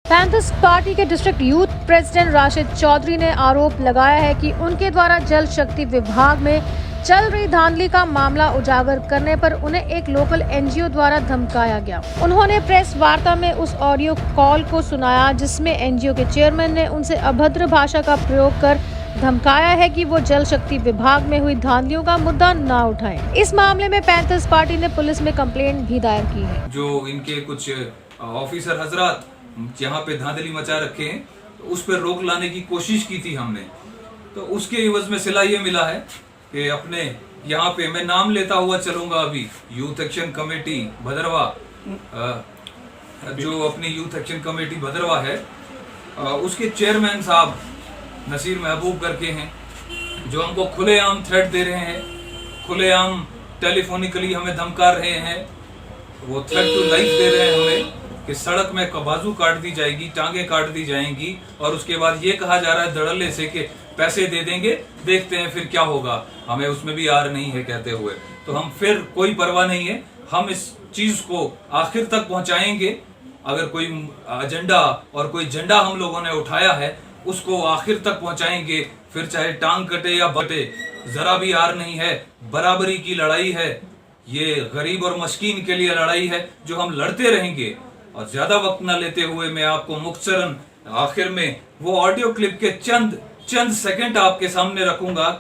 Panthers Party के district youth president Rashid Chaudhary ने आरोप लगाया है कि उनके द्वारा जल शक्ति विभाग में चल रही धांधली का मामला उजागर करने पर उन्हें एक लोकल एनजीओ द्वारा धमकाया गया। उन्होंने प्रेस वार्ता में उस ऑडियो कॉल को सुनाया जिसमें एनजीओ के चेयरमैन ने उनसे अभद्र भाषा का प्रयोग कर धमकाया है कि वो जल शक्ति विभाग में हुई धांधलियों का मुद्दा न उठाएं। इस मामले में पैंथर्स पार्टी ने पुलिस में कंप्लेंट भी दायर की है। जो इनके कुछ ऑफिसर हजरात जहाँ पे धांधली मचा रखे हैं तो उस पर रोक लाने की कोशिश की थी हमने, तो उसके एवज में सिला ये मिला है कि अपने यहाँ पे मैं नाम लेता हुआ चलूंगा अभी यूथ एक्शन कमेटी भदरवा, जो अपनी यूथ एक्शन कमेटी भदरवा है उसके चेयरमैन साहब नसीर महबूब करके हैं, जो हमको खुलेआम थ्रेट दे रहे हैं, खुलेआम टेलीफोनिकली हमें धमका रहे हैं। वो थ्रेट टू लाइफ दे रहे हैं हमें कि सड़क में बाजू काट दी जाएगी, टांगे काट दी जाएंगी, और उसके बाद ये कहा जा रहा है धड़ल्ले से कि पैसे दे देंगे, देखते हैं फिर क्या होगा। हमें उसमें भी यार नहीं है कहते हुए, तो हम फिर कोई परवाह नहीं है, हम इस चीज को आखिर तक पहुंचाएंगे। अगर कोई एजेंडा और कोई झंडा हम लोगों ने उठाया है उसको आखिर तक पहुंचाएंगे, फिर चाहे टांग कटे या बटे, जरा भी यार नहीं है। बराबरी की लड़ाई है, ये गरीब और मस्कीन के लिए लड़ाई है जो हम लड़ते रहेंगे। और ज्यादा वक्त न लेते हुए मैं आपको मुख्तसरन आखिर में वो ऑडियो क्लिप के चंद सेकंड आपके सामने रखूंगा।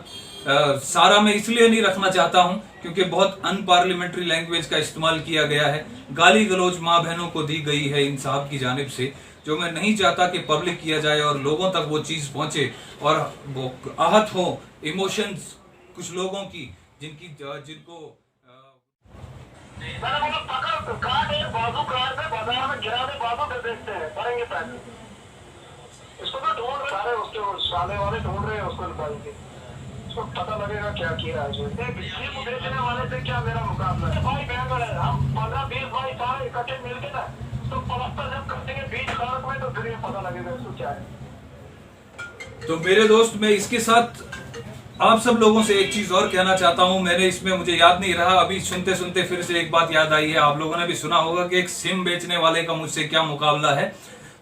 सारा मैं इसलिए नहीं रखना चाहता हूं क्योंकि बहुत अनपार्लियामेंट्री लैंग्वेज का इस्तेमाल किया गया है, गाली गलौज माँ बहनों को दी गई है इन साहब की जानिब से, जो मैं नहीं चाहता कि पब्लिक किया जाए और लोगों तक वो चीज पहुंचे और वो आहत हो इमोशंस कुछ लोगों की जिनको मैंने बोला पकड़ काट एक बाजू काट में बाजार में गिरा दे, बाजू पे देखते हैं करेंगे पैसे। इसको तो ढूंढ रहे सारे, उसके साले वाले ढूंढ रहे हैं उसको निकालेंगे, इसको पता लगेगा क्या किया है। बिजली को बेचने वाले से क्या मेरा मुकाबला है भाई? बहन है, हम 15-20 भाई सारे इकट्ठे मिलके ना तो पलस्तर जब करेंगे बीच सड़क में तो फिर ये पता लगेगा इसको क्या है। तो मेरे दोस्त, मैं इसके साथ आप सब लोगों से एक चीज और कहना चाहता हूं। मैंने इसमें मुझे याद नहीं रहा, अभी सुनते सुनते फिर से एक बात याद आई है। आप लोगों ने भी सुना होगा कि एक सिम बेचने वाले का मुझसे क्या मुकाबला है।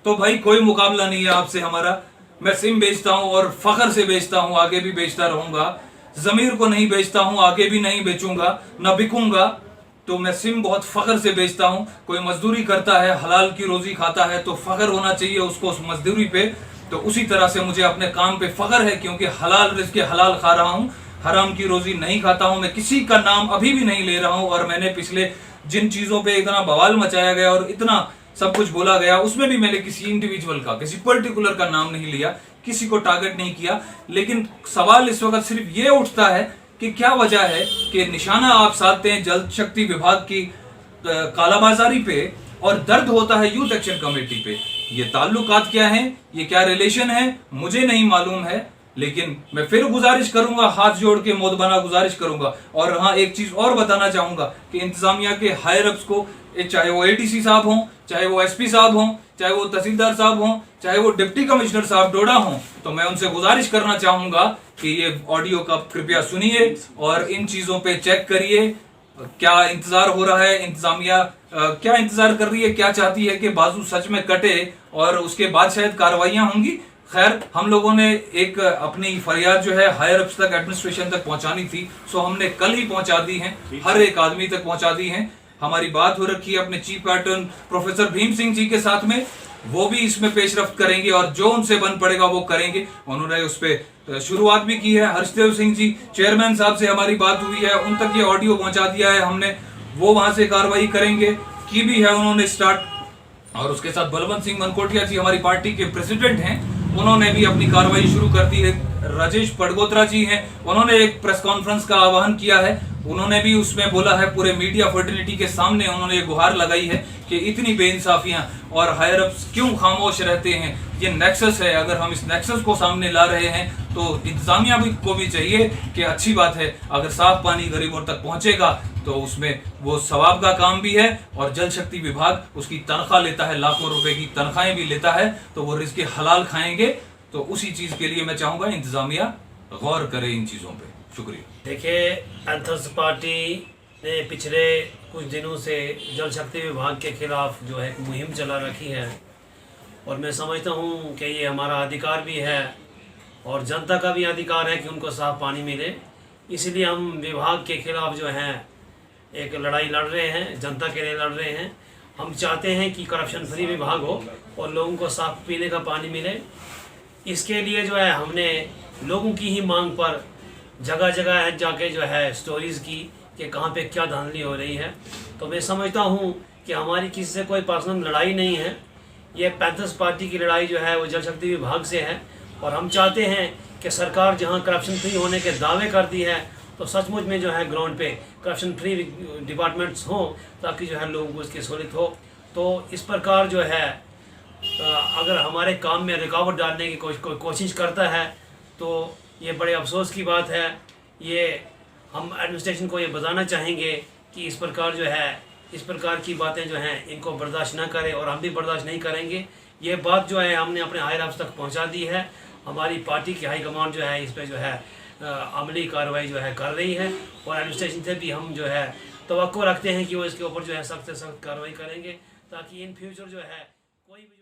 तो भाई कोई मुकाबला नहीं है आपसे हमारा। मैं सिम बेचता हूं और फख्र से बेचता हूं, आगे भी बेचता रहूंगा। जमीर को नहीं बेचता हूं, आगे भी नहीं बेचूंगा, न बिकूंगा। तो मैं सिम बहुत फख्र से बेचता हूं। कोई मजदूरी करता है, हलाल की रोजी खाता है तो फख्र होना चाहिए उसको उस मजदूरी पे। तो उसी तरह से मुझे अपने काम पे फख्र है क्योंकि हलाल रिज़्क़ हलाल खा रहा हूँ, हराम की रोजी नहीं खाता हूँ। मैं किसी का नाम अभी भी नहीं ले रहा हूँ, और मैंने पिछले जिन चीजों पे इतना बवाल मचाया गया और इतना सब कुछ बोला गया उसमें भी मैंने किसी इंडिविजुअल का, किसी पर्टिकुलर का नाम नहीं लिया, किसी को टारगेट नहीं किया। लेकिन सवाल इस वक्त सिर्फ ये उठता है कि क्या वजह है कि निशाना आप साधते हैं जल शक्ति विभाग की कालाबाजारी पे और दर्द होता है यूथ एक्शन कमेटी पे। ये ताल्लुकात क्या हैं, ये क्या रिलेशन है, मुझे नहीं मालूम है। लेकिन मैं फिर गुजारिश करूंगा, हाथ जोड़ के मोदबना गुजारिश करूंगा। और हाँ, एक चीज और बताना चाहूंगा कि इंतजामिया के हायर अप्स को, चाहे वो एडीसी साहब हों, चाहे वो एसपी साहब हों, चाहे वो तहसीलदार साहब हों, चाहे वो डिप्टी कमिश्नर साहब डोडा हों, तो मैं उनसे गुजारिश करना चाहूंगा कि ये ऑडियो का कृपया सुनिए और इन चीजों पे चेक करिए क्या इंतजार हो रहा है। इंतजामिया क्या इंतजार कर रही है, क्या चाहती है कि बाजू सच में कटे और उसके बाद शायद कार्रवाइयां होंगी। खैर, हम लोगों ने एक अपनी फरियाद जो है हायर अप्स तक, एडमिनिस्ट्रेशन तक पहुंचानी थी, सो हमने कल ही पहुंचा दी है, हर एक आदमी तक पहुंचा दी है। हमारी बात हो रखी है अपने chief patron professor Bhim Singh ji के साथ में, वो भी इसमें पेशरफ्त करेंगे और जो उनसे बन पड़ेगा वो करेंगे। उन्होंने उस पर शुरुआत भी की है। हर्षदेव सिंह जी चेयरमैन साहब से हमारी बात हुई है, उन तक ये ऑडियो पहुंचा दिया है हमने, वो वहां से कार्रवाई करेंगे, की भी है उन्होंने स्टार्ट। और उसके साथ बलवंत सिंह मनकोटिया जी हमारी पार्टी के प्रेसिडेंट हैं, उन्होंने भी अपनी कार्रवाई शुरू कर दी है। राजेश पड़गोत्रा जी हैं, उन्होंने एक प्रेस कॉन्फ्रेंस का आह्वान किया है, उन्होंने भी उसमें बोला है, पूरे मीडिया फर्टिलिटी के सामने उन्होंने ये गुहार लगाई है कि इतनी बेइंसाफियां और हायर अप्स क्यों खामोश रहते हैं। ये नेक्सस है, अगर हम इस नेक्सस को सामने ला रहे हैं तो इंतजामिया को भी चाहिए कि अच्छी बात है, अगर साफ पानी गरीबों तक पहुंचेगा तो उसमें वो सवाब का काम भी है। और जल शक्ति विभाग उसकी तनख्वाह लेता है, लाखों रुपए की तनख्वाहें भी लेता है, तो वो रिज़्क़ हलाल खाएंगे। तो उसी चीज के लिए मैं चाहूंगा इंतजामिया गौर करे इन चीजों पे। शुक्रिया। देखिए, पैंथर्स पार्टी ने पिछले कुछ दिनों से जल शक्ति विभाग के खिलाफ जो है मुहिम चला रखी है, और मैं समझता हूँ कि ये हमारा अधिकार भी है और जनता का भी अधिकार है कि उनको साफ पानी मिले। इसलिए हम विभाग के खिलाफ जो है एक लड़ाई लड़ रहे हैं, जनता के लिए लड़ रहे हैं। हम चाहते हैं कि करप्शन फ्री विभाग हो और लोगों को साफ पीने का पानी मिले। इसके लिए जो है हमने लोगों की ही मांग पर जगह जगह जाके जो है स्टोरीज़ की कि कहाँ पे क्या धांधली हो रही है। तो मैं समझता हूँ कि हमारी किसी से कोई पर्सनल लड़ाई नहीं है, ये पैंथर्स पार्टी की लड़ाई जो है वो जल शक्ति विभाग से है। और हम चाहते हैं कि सरकार जहाँ करप्शन फ्री होने के दावे करती है तो सचमुच में जो है ग्राउंड पे करप्शन फ्री डिपार्टमेंट्स हों, ताकि जो है लोगों को उसकी सहूलियत हो। तो इस प्रकार जो है अगर हमारे काम में रुकावट डालने की कोशिश करता है तो ये बड़े अफसोस की बात है। ये हम एडमिनिस्ट्रेशन को ये बताना चाहेंगे कि इस प्रकार जो है इस प्रकार की बातें जो हैं इनको बर्दाश्त ना करें और हम भी बर्दाश्त नहीं करेंगे। ये बात जो है हमने अपने हायर अफ्सर तक पहुंचा दी है। हमारी पार्टी की हाईकमान जो है इस पर जो है अमली कार्रवाई जो है कर रही है और एडमिनिस्ट्रेशन से भी हम जो है तवक्को रखते हैं कि वो इसके ऊपर जो है सख्त से सख्त कार्रवाई करेंगे, ताकि इन फ्यूचर जो है कोई भी